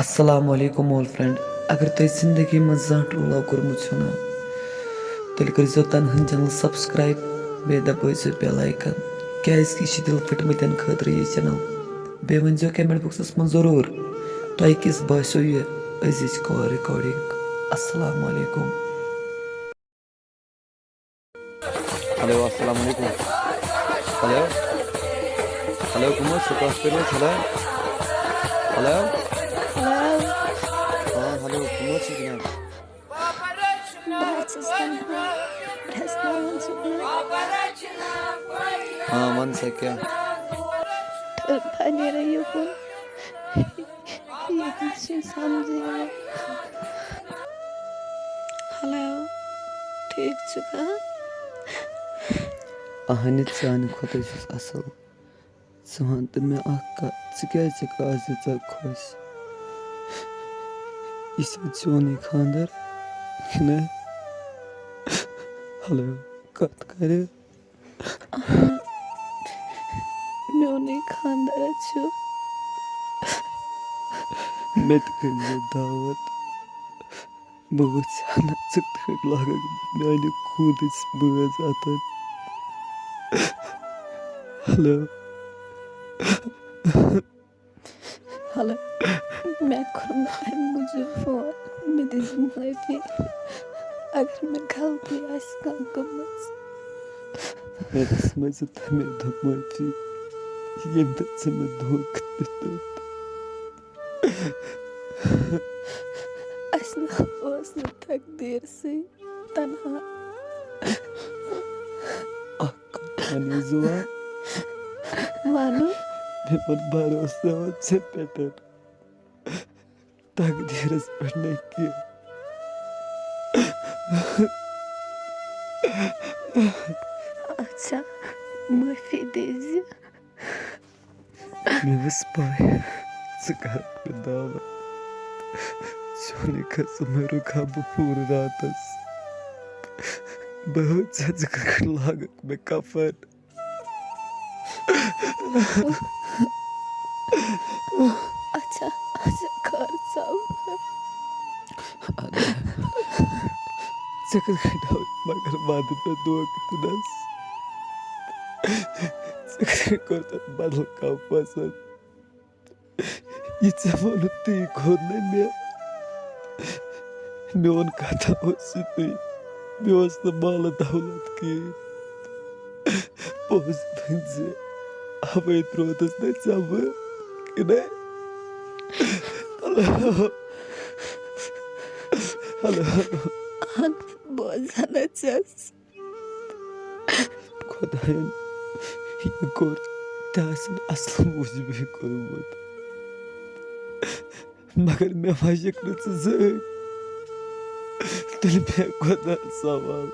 अस्सलामुअलैकुम old friend. अगर तुम जिंदगी में जहाँ ट्रूला कोरमुत छो ना तेल करो तनहन चैनल सब्सक्राइब बे दबाइजो बेल आइकन क्या दिल फटमतन खतर यह चैनल बे वनो कमेंट बॉक्सस में जरूर तुम किस बासो यह अजिज कॉल रिकॉर्डिंग। अस्सलामुअलैकुम। हेलो अस्सलाम वालेकुम। हेलो हेलो कुमार सुकाश पे हेलो हेलो Hello, हाँ हेलो कुमार छी जनाब। Bahas TANHA. Has no one to हाँ मन से क्या बने रही हो ये कुछ समझे। हेलो, ठीक चुका अहन सान खुद असल वन तो मे क्या खुश यह चोन खानदर कि ना। हेलो कत कर मोन खानदार मे दावत बह वना लाग मान खून बज अतन। हेलो हेलो मैं कर फोन मे दिस माफी अगर मैं गलती गमज मे दिस तमे दो माफी ये मे धोख तकदीर से तन्हा वन जुआ मानो मे मन भरोसा से पे तकदीरस पे न अच्छा माफी दीजिए। मे वस पाए कर मे दावत चोन कसम रुका बह पूर रातस बह लाग मे कफन। अच्छा अच्छा कर सब मगर वाद पे दोस कोर बदल कह पसंद यह वोन ती कोर मे मोन कथा तुई मे माल दौलत कहें पोज वन अवे त्रोतस ना चब कि हेलो हेलो बोझना चस खुदायन यह कोर असल मूजब कोरमुत मगर मे वजक न तेल मे खुदा सवाल।